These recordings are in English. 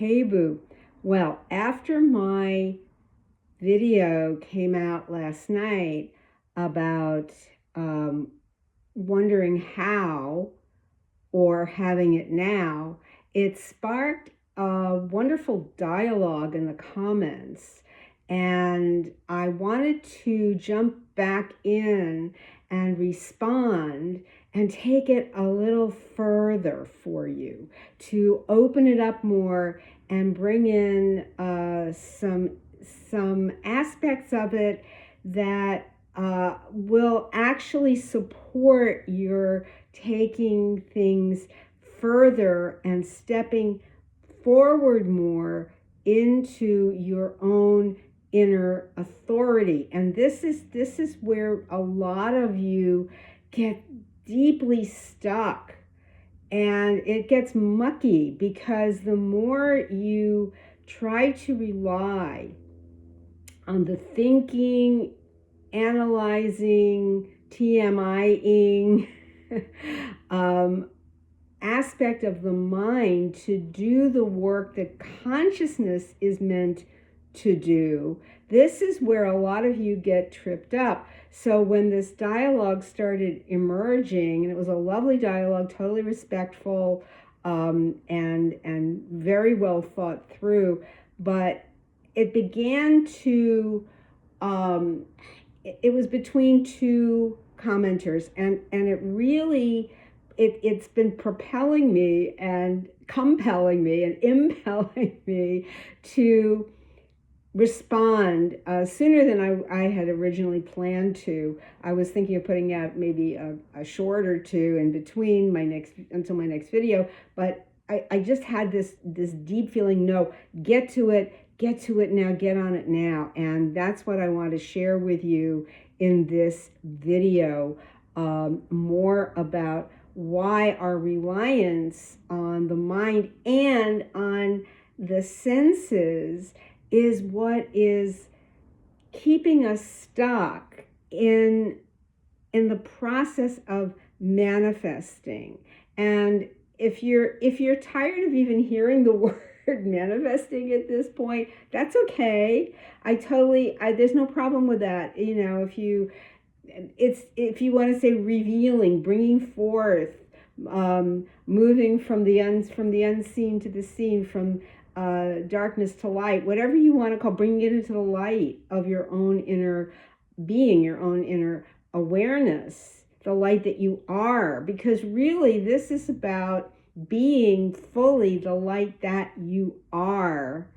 Hey Boo. Well, after my video came out last night about um, wondering how or having it now, it sparked a wonderful dialogue in the comments. And I wanted to jump back in and respond and take it a little further for you to open it up more and bring in some aspects of it that will actually support your taking things further and stepping forward more into your own inner authority. And this is where a lot of you get deeply stuck, and it gets mucky because the more you try to rely on the thinking, analyzing, TMIing aspect of the mind to do the work that consciousness is meant to do, this is where a lot of you get tripped up. So when this dialogue started emerging, and it was a lovely dialogue, totally respectful, and very well thought through, but it began to it was between two commenters, and it really it's been propelling me and compelling me and impelling me to respond sooner than I had originally planned to. I was thinking of putting out maybe a short or two in between until my next video, but I just had this deep feeling, no, get to it now, get on it now. And that's what I want to share with you in this video, more about why our reliance on the mind and on the senses is what is keeping us stuck in the process of manifesting. And if you're tired of even hearing the word manifesting at this point, that's okay. There's no problem with that. You know, if you want to say revealing, bringing forth, moving from the unseen to the seen, from darkness to light, whatever you want to call, bringing it into the light of your own inner being, your own inner awareness, the light that you are, because really this is about being fully the light that you are,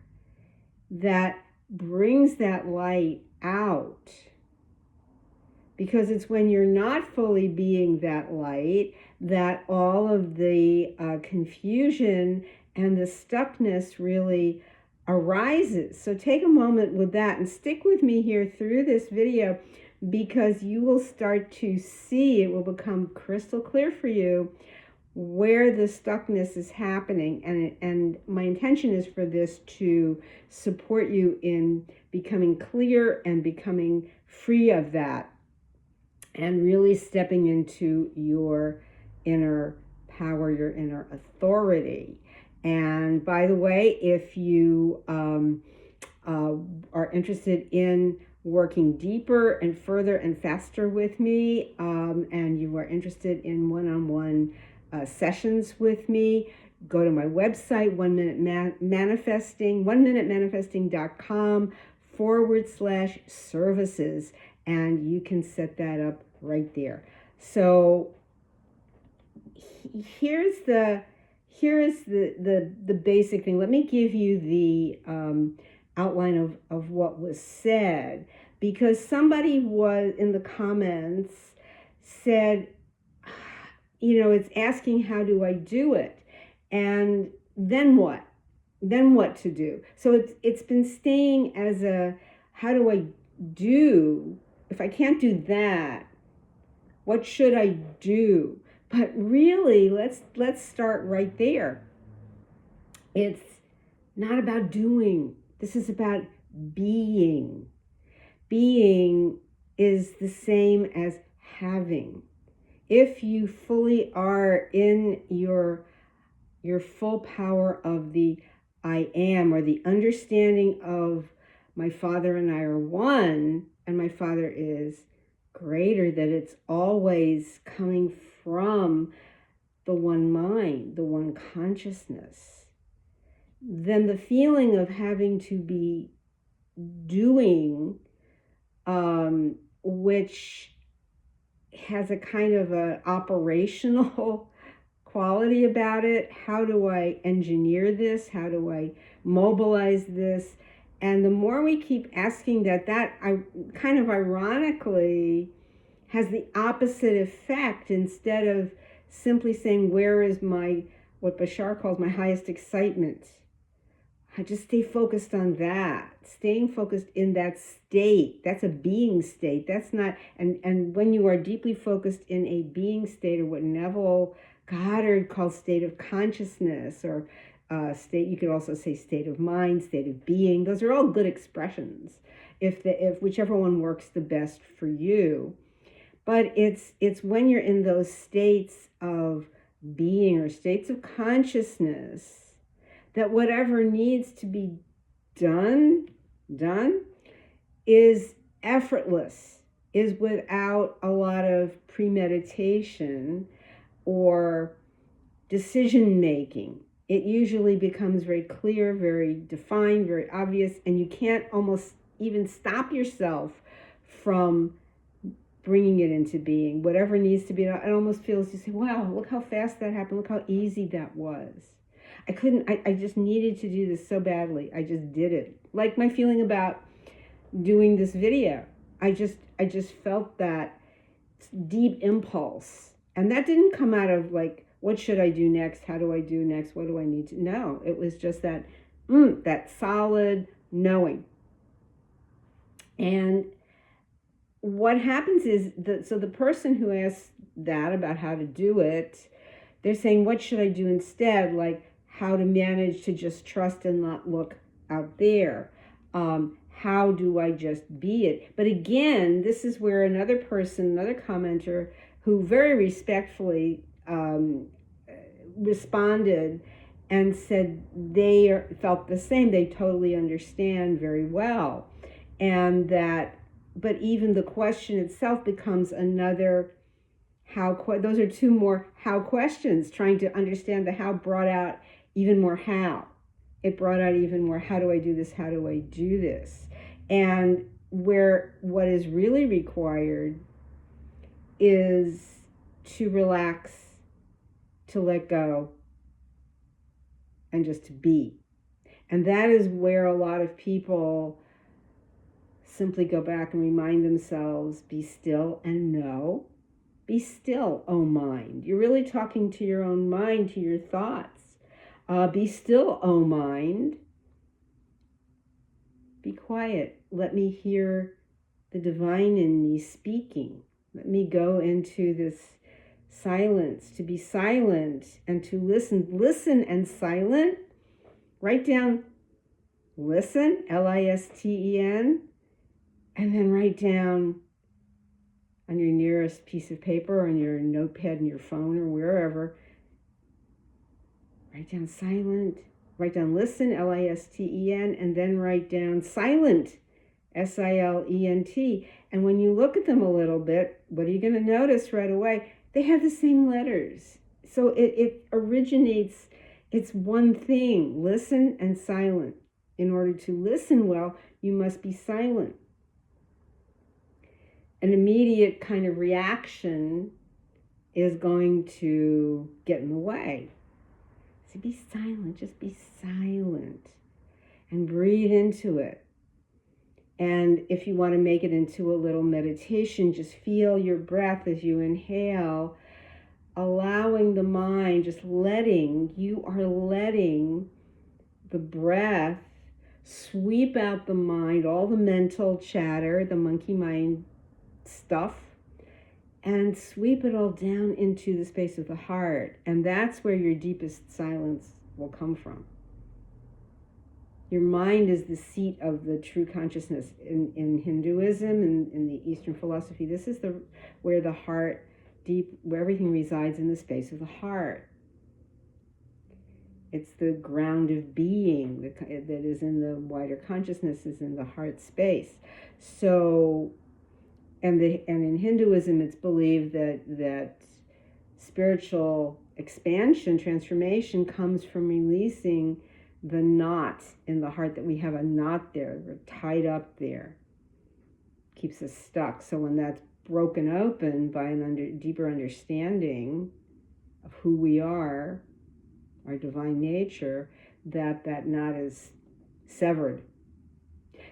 that brings that light out. Because it's when you're not fully being that light that all of the confusion and the stuckness really arises. So take a moment with that and stick with me here through this video, because you will start to see, it will become crystal clear for you where the stuckness is happening. And my intention is for this to support you in becoming clear and becoming free of that, and really stepping into your inner power, your inner authority. And by the way, if you are interested in working deeper and further and faster with me, and you are interested in one-on-one sessions with me, go to my website, 1minutemanifesting.com/services, and you can set that up right there. So here's the basic thing. Let me give you the outline of what was said, because somebody was in the comments said, you know, it's asking, how do I do it? And then what? Then what to do? So it's been staying as a, how do I do? If I can't do that, what should I do? But really, let's start right there. It's not about doing. This is about being. Being is the same as having. If you fully are in your full power of the I am, or the understanding of my Father and I are one, and my Father is greater, that it's always coming from the one mind, the one consciousness, then the feeling of having to be doing, which has a kind of a operational quality about it. How do I engineer this? How do I mobilize this? And the more we keep asking that I kind of ironically has the opposite effect. Instead of simply saying, where is my, what Bashar calls my highest excitement? I just stay focused on that. Staying focused in that state, that's a being state. That's not, and when you are deeply focused in a being state, or what Neville Goddard calls state of consciousness, or state, you could also say state of mind, state of being. Those are all good expressions, if whichever one works the best for you. But it's when you're in those states of being or states of consciousness, that whatever needs to be done is effortless, is without a lot of premeditation or decision making. It usually becomes very clear, very defined, very obvious, and you can't almost even stop yourself from bringing it into being. Whatever needs to be, it almost feels, you say, wow, look how fast that happened, look how easy that was. I just needed to do this so badly. I just did it. Like my feeling about doing this video. I just felt that deep impulse. And that didn't come out of like, what should I do next? How do I do next? What do I need to know? It was just that, that solid knowing. And what happens is, so the person who asks that about how to do it, they're saying, what should I do instead? Like, how to manage to just trust and not look out there. How do I just be it? But again, this is where another person, another commenter, who very respectfully responded and said they felt the same. They totally understand very well. And that, but even the question itself becomes another how. Those are two more how questions. Trying to understand the how brought out even more how. It brought out even more, how do I do this? How do I do this? And where what is really required is to relax, to let go, and just to be. And that is where a lot of people simply go back and remind themselves, be still and know. Be still, oh mind. You're really talking to your own mind, to your thoughts. Be still, oh mind. Be quiet. Let me hear the divine in me speaking. Let me go into this silence, to be silent and to listen. Listen and silent. Write down listen, Listen, and then write down on your nearest piece of paper, or on your notepad in your phone, or wherever. Write down silent, write down listen, Listen, and then write down silent, Silent. And when you look at them a little bit, what are you going to notice right away? They have the same letters. So it originates, it's one thing, listen and silent. In order to listen well, you must be silent. An immediate kind of reaction is going to get in the way. So be silent, just be silent and breathe into it. And if you want to make it into a little meditation, just feel your breath as you inhale, allowing the mind, just you are letting the breath sweep out the mind, all the mental chatter, the monkey mind stuff, and sweep it all down into the space of the heart. And that's where your deepest silence will come from. Your mind is the seat of the true consciousness. In Hinduism and in the Eastern philosophy, this is where the heart, where everything resides, in the space of the heart. It's the ground of being that is in the wider consciousness, is in the heart space. So, and in Hinduism, it's believed that spiritual expansion, transformation, comes from releasing the knot in the heart, that we have a knot there, we're tied up there, keeps us stuck. So when that's broken open by deeper understanding of who we are, our divine nature, that knot is severed.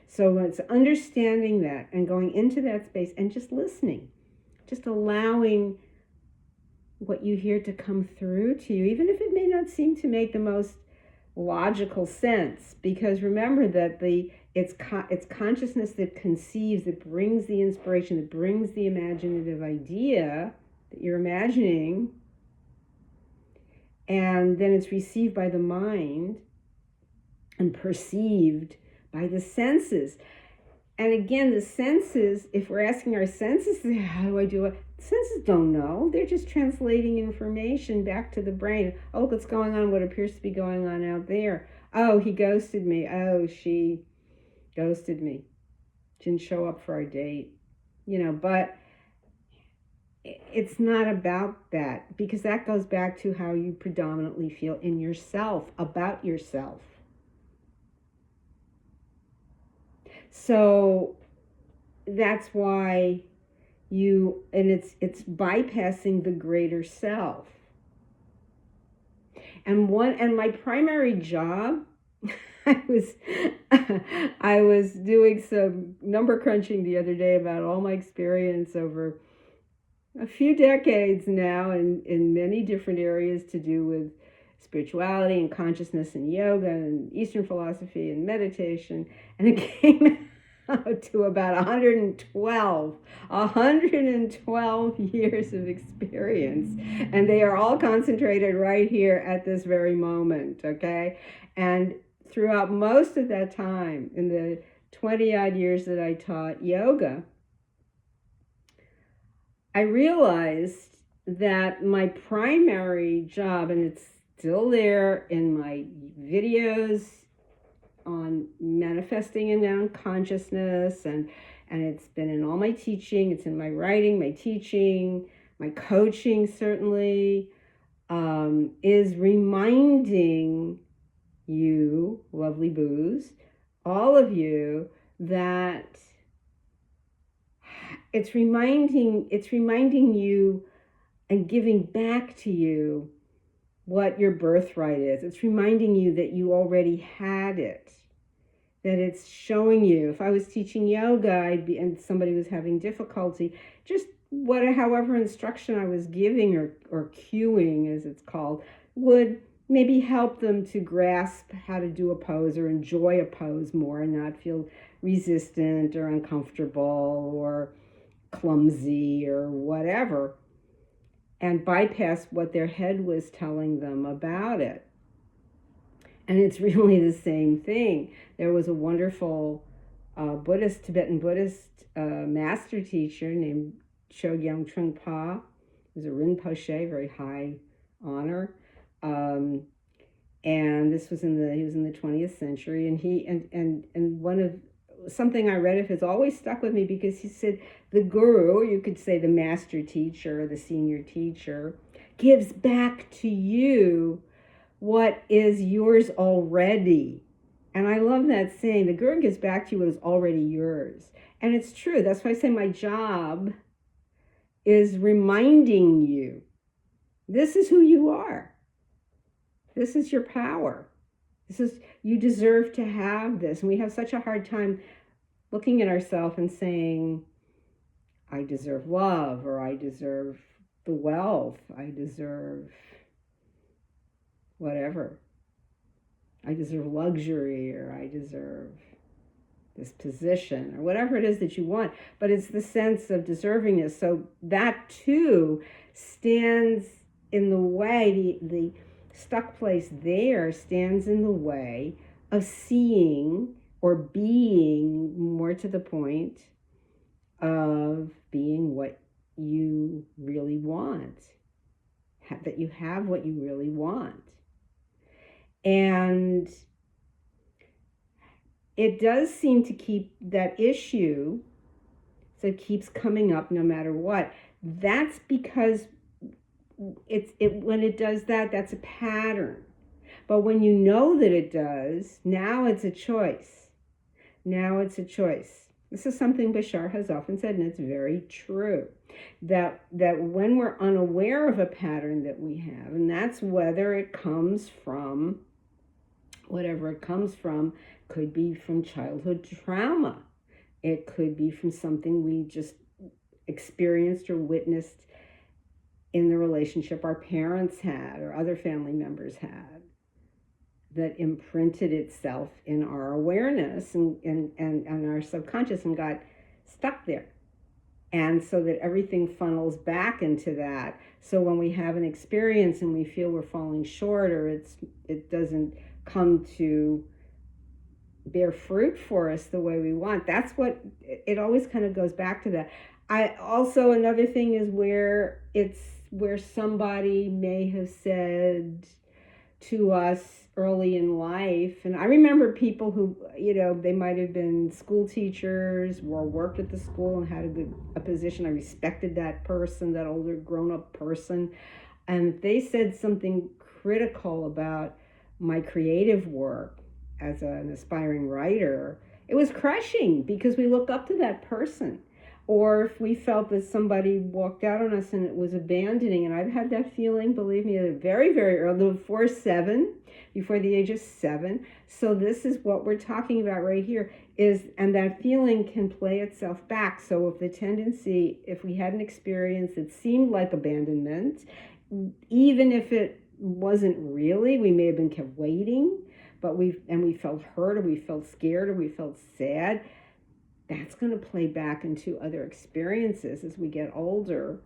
So it's understanding that and going into that space and just listening, just allowing what you hear to come through to you, even if it may not seem to make the most logical sense, because remember that it's consciousness that conceives, that brings the inspiration, that brings the imaginative idea that you're imagining, and then it's received by the mind and perceived by the senses. And again, the senses, if we're asking our senses, how do I do it? Senses don't know. They're just translating information back to the brain. Oh, what's going on? What appears to be going on out there? Oh, he ghosted me. Oh, she ghosted me. Didn't show up for our date. But it's not about that, because that goes back to how you predominantly feel in yourself, about yourself. So that's why it's bypassing the greater self. And my primary job, I was doing some number crunching the other day about all my experience over a few decades now in many different areas to do with spirituality and consciousness and yoga and Eastern philosophy and meditation. And it came out to about 112 years of experience. And they are all concentrated right here at this very moment, okay? And throughout most of that time, in the 20 odd years that I taught yoga, I realized that my primary job, and it's still there in my videos on manifesting and non-consciousness, and it's been in all my teaching, it's in my writing, my teaching, my coaching certainly, is reminding you, lovely boos, all of you, that it's reminding you and giving back to you what your birthright is. It's reminding you that you already had it, that it's showing you. If I was teaching yoga, and somebody was having difficulty, just however instruction I was giving or cueing, as it's called, would maybe help them to grasp how to do a pose or enjoy a pose more and not feel resistant or uncomfortable or clumsy or whatever, and bypass what their head was telling them about it. And it's really the same thing. There was a wonderful Tibetan Buddhist master teacher named Chogyam Trungpa. He was a Rinpoche, very high honor. And this was he was in the 20th century, and he something I read of his always stuck with me, because he said the guru, or you could say the master teacher or the senior teacher, gives back to you what is yours already. And I love that saying, the guru gives back to you what is already yours. And it's true. That's why I say my job is reminding you, this is who you are. This is your power. You deserve to have this. And we have such a hard time looking at ourselves and saying, I deserve love, or I deserve the wealth, I deserve whatever. I deserve luxury, or I deserve this position, or whatever it is that you want. But it's the sense of deservingness. So that too stands in the way, the stuck place there stands in the way of seeing or being, more to the point, of being what you really want, that you have what you really want. And it does seem to keep that issue, so it keeps coming up no matter what. That's because when it does that, that's a pattern. But when you know that it does, now it's a choice. Now it's a choice. This is something Bashar has often said, and it's very true. That when we're unaware of a pattern that we have, and that's whether it comes from, whatever it comes from, could be from childhood trauma. It could be from something we just experienced or witnessed in the relationship our parents had or other family members had, that imprinted itself in our awareness and our subconscious and got stuck there. And so that everything funnels back into that. So when we have an experience and we feel we're falling short, or it doesn't come to bear fruit for us the way we want, that's what it always kind of goes back to. That I also, another thing is where somebody may have said to us early in life, and I remember people who, they might have been school teachers or worked at the school and had a position. I respected that person, that older grown-up person, and they said something critical about my creative work as an aspiring writer. It was crushing because we look up to that person. Or if we felt that somebody walked out on us and it was abandoning, and I've had that feeling, believe me, very, very early, before the age of 7. So this is what we're talking about right here, and that feeling can play itself back. So if we had an experience that seemed like abandonment, even if it wasn't really, we may have been kept waiting, but we felt hurt, or we felt scared, or we felt sad. That's going to play back into other experiences as we get older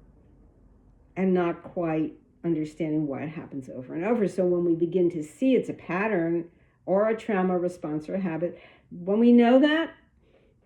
and not quite understanding why it happens over and over. So when we begin to see it's a pattern or a trauma response or a habit, when we know that,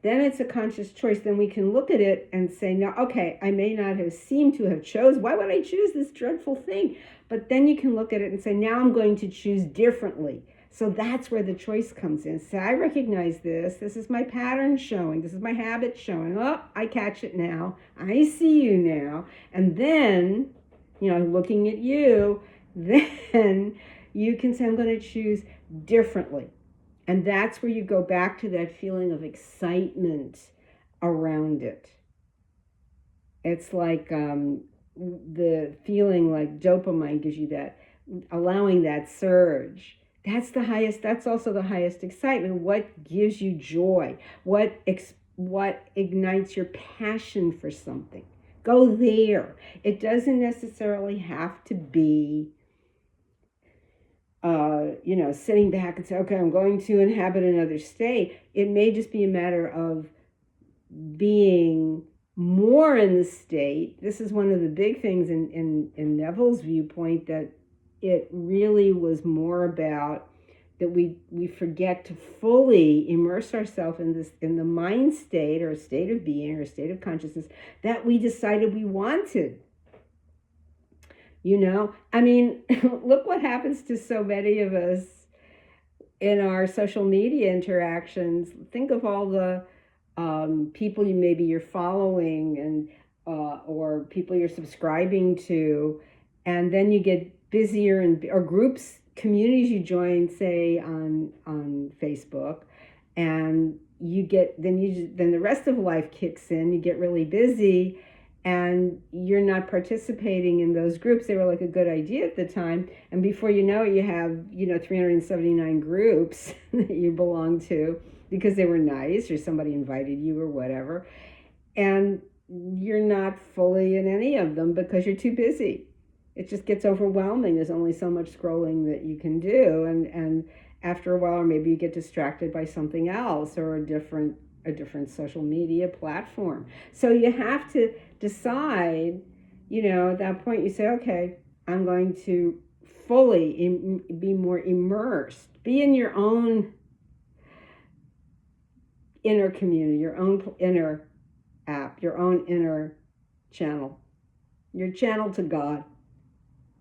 then it's a conscious choice. Then we can look at it and say, no, okay, I may not have seemed to have why would I choose this dreadful thing? But then you can look at it and say, now I'm going to choose differently. So that's where the choice comes in. So I recognize this. This is my pattern showing. This is my habit showing. Oh, I catch it now. I see you now. And then, looking at you, then you can say, I'm going to choose differently. And that's where you go back to that feeling of excitement around it. It's like the feeling like dopamine gives you that, allowing that surge. That's also the highest excitement. What gives you joy? What ignites your passion for something? Go there. It doesn't necessarily have to be, sitting back and say, okay, I'm going to inhabit another state. It may just be a matter of being more in the state. This is one of the big things in Neville's viewpoint, that it really was more about that we forget to fully immerse ourselves in the mind state, or state of being, or state of consciousness that we decided we wanted. I mean, look what happens to so many of us in our social media interactions. Think of all the people you're following, and or people you're subscribing to, and then you get busier, or groups, communities you join, say on Facebook, and you get then the rest of life kicks in. You get really busy, and you're not participating in those groups. They were like a good idea at the time, and before you know it, you have 379 groups that you belong to because they were nice, or somebody invited you, or whatever, and you're not fully in any of them because you're too busy. It just gets overwhelming. There's only so much scrolling that you can do, and after a while, or maybe you get distracted by something else, or a different social media platform. So you have to decide, at that point you say, okay, I'm going to fully be more immersed, be in your own inner community, your own inner app, your own inner channel, your channel to God.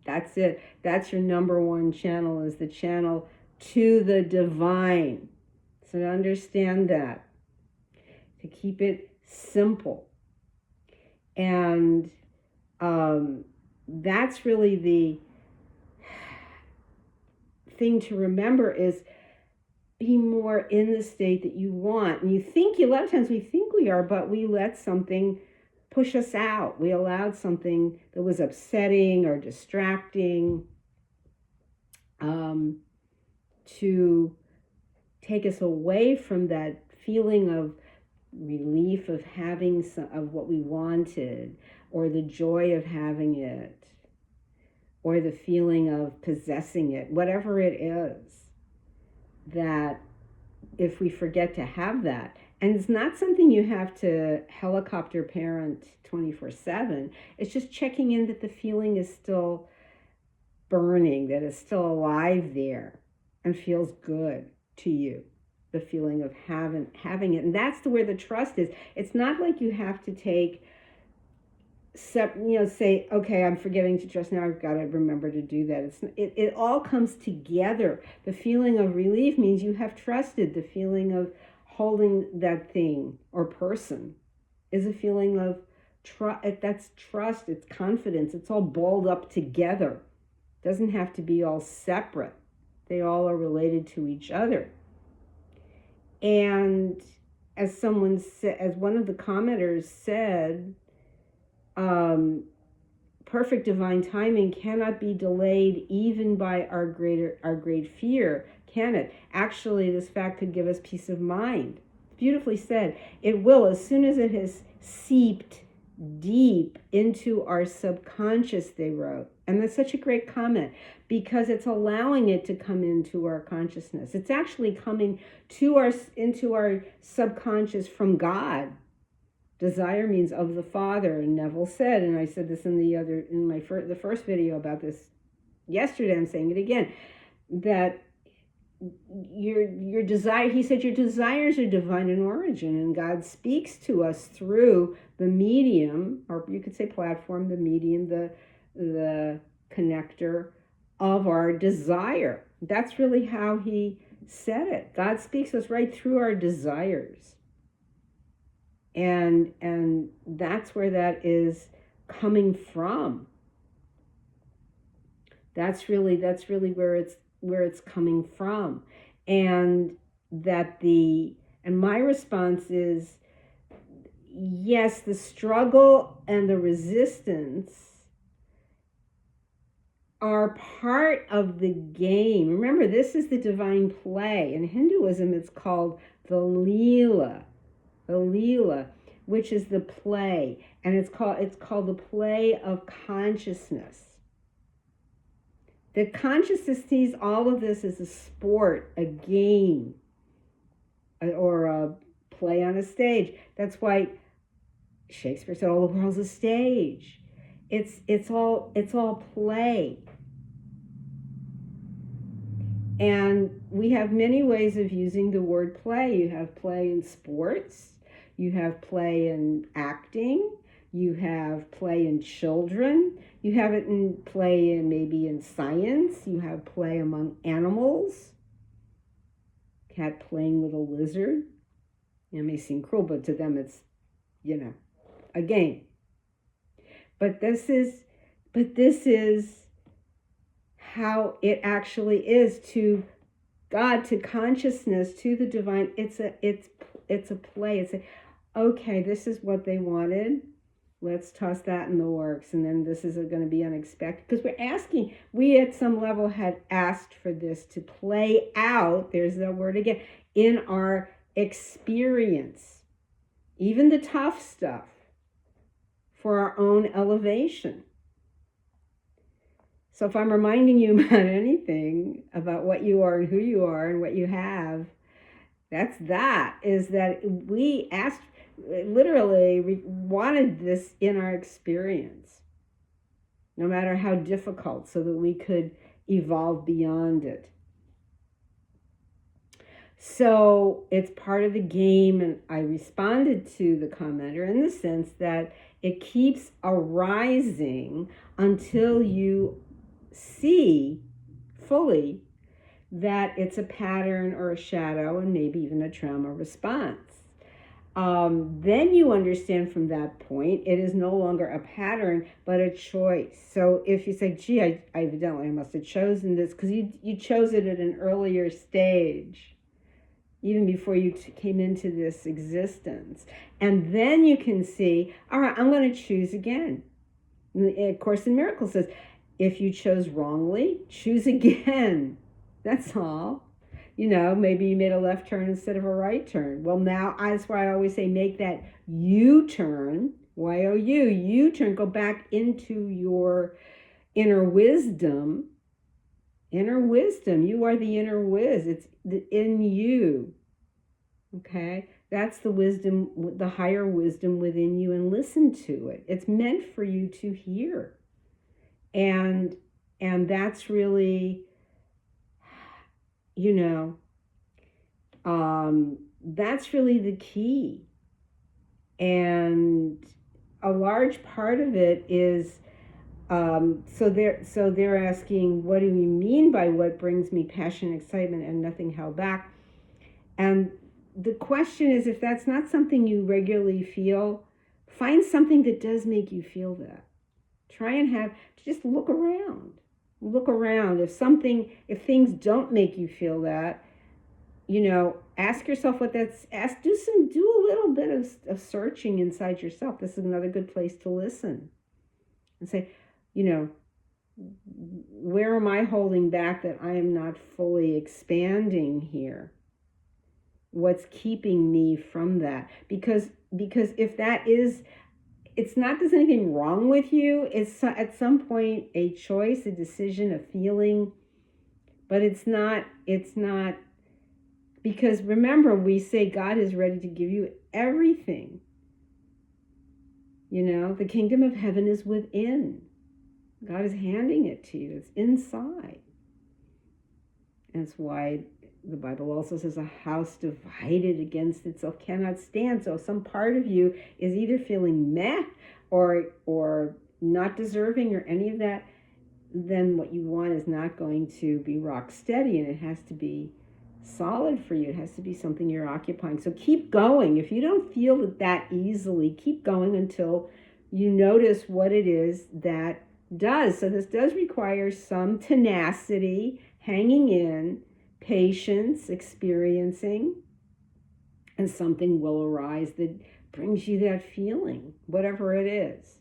That's it. That's your number one channel, is the channel to the divine. So to understand that, to keep it simple. And that's really the thing to remember, is be more in the state that you want. And a lot of times we think we are, but we let something push us out. We allowed something that was upsetting or distracting to take us away from that feeling of relief of having of what we wanted, or the joy of having it, or the feeling of possessing it, whatever it is, that if we forget to have that, and it's not something you have to helicopter parent 24/7, it's just checking in that the feeling is still burning, that it's still alive there and feels good to you, the feeling of having it. And that's where the trust is. It's not like you have to say, okay, I'm forgetting to trust now, I've got to remember to do that. It all comes together. The feeling of relief means you have trusted. The feeling of holding that thing or person is a feeling of trust. That's trust, it's confidence. It's all balled up together. It doesn't have to be all separate. They all are related to each other. And as one of the commenters said, perfect divine timing cannot be delayed even by our great fear, can it? Actually, this fact could give us peace of mind. Beautifully said. It will, as soon as it has seeped deep into our subconscious, they wrote. And that's such a great comment, because it's allowing it to come into our consciousness. It's actually coming into our subconscious from God. Desire means of the Father, and Neville said, and I said this in the first video about this yesterday, I'm saying it again, that your desire, he said, your desires are divine in origin, and God speaks to us through the medium, or you could say platform, the medium, the connector of our desire. That's really how he said it. God speaks to us right through our desires. And that's where that is coming from. That's really where it's coming from. And my response is, yes, the struggle and the resistance are part of the game. Remember, this is the divine play. In Hinduism, it's called the Leela. The Leela, which is the play, and it's called the play of consciousness. The consciousness sees all of this as a sport, a game, or a play on a stage. That's why Shakespeare said all the world's a stage. It's all play. And we have many ways of using the word play. You have play in sports. You have play in acting. You have play in children. You have it in play maybe in science. You have play among animals. Cat playing with a lizard. It may seem cruel, but to them it's, a game. But this is how it actually is to God, to consciousness, to the divine. It's a play. Okay, this is what they wanted. Let's toss that in the works. And then this is going to be unexpected. Because we at some level had asked for this to play out, there's that word again, in our experience. Even the tough stuff, for our own elevation. So if I'm reminding you about anything, about what you are and who you are and what you have, is that we asked, literally, we wanted this in our experience, no matter how difficult, so that we could evolve beyond it. So it's part of the game, and I responded to the commenter in the sense that it keeps arising until you see fully that it's a pattern or a shadow and maybe even a trauma response. Then you understand from that point, it is no longer a pattern, but a choice. So if you say, gee, I evidently I must have chosen this, because you chose it at an earlier stage, even before you came into this existence. And then you can see, all right, I'm going to choose again. And Course in Miracles says, if you chose wrongly, choose again. That's all. Maybe you made a left turn instead of a right turn. Well, now that's why I always say make that U-turn, Y-O-U, U-turn, go back into your inner wisdom. Inner wisdom, you are the inner whiz. It's in you. Okay? That's the wisdom, the higher wisdom within you, and listen to it. It's meant for you to hear. And that's really, that's really the key. And a large part of it is, so they're asking, what do we mean by what brings me passion, excitement, and nothing held back? And the question is, if that's not something you regularly feel, find something that does make you feel that. Try and just look around. Look around. If things don't make you feel that, ask yourself what that's, do a little bit of searching inside yourself. This is another good place to listen and say, where am I holding back that I am not fully expanding here? What's keeping me from that? Because if that is, it's not there's anything wrong with you. It's at some point a choice, a decision, a feeling, but it's not, because remember, we say God is ready to give you everything. The kingdom of heaven is within. God is handing it to you. It's inside. And that's why the Bible also says a house divided against itself cannot stand. So some part of you is either feeling meh or not deserving or any of that, then what you want is not going to be rock steady, and it has to be solid for you. It has to be something you're occupying. So keep going. If you don't feel that easily, keep going until you notice what it is that does. So this does require some tenacity, hanging in, patience, experiencing, and something will arise that brings you that feeling, whatever it is.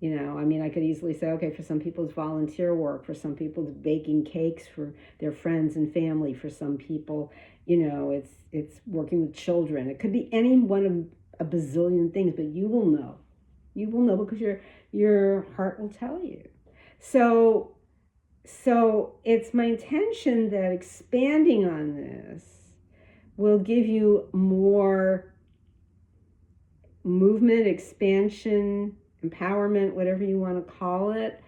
I could easily say, okay, for some people it's volunteer work, for some people it's baking cakes for their friends and family, for some people, it's working with children. It could be any one of a bazillion things, but you will know. You will know because your heart will tell you. So it's my intention that expanding on this will give you more movement, expansion, empowerment, whatever you want to call it,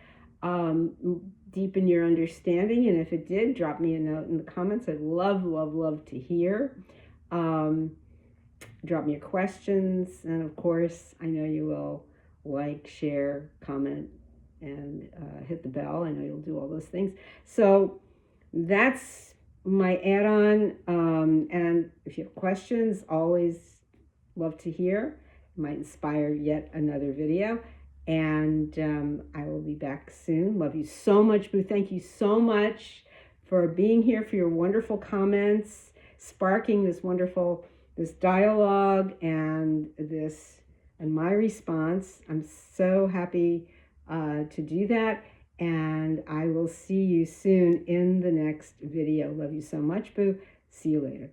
deepen your understanding. And if it did, drop me a note in the comments. I'd love to hear. Drop me your questions. And of course, I know you will like, share, comment, and hit the bell. I know you'll do all those things. So that's my add-on. And if you have questions, always love to hear. Might inspire yet another video, and I will be back soon. Love you so much, Boo. Thank you so much for being here, for your wonderful comments, sparking this dialogue and my response. I'm so happy to do that, and I will see you soon in the next video. Love you so much, Boo. See you later.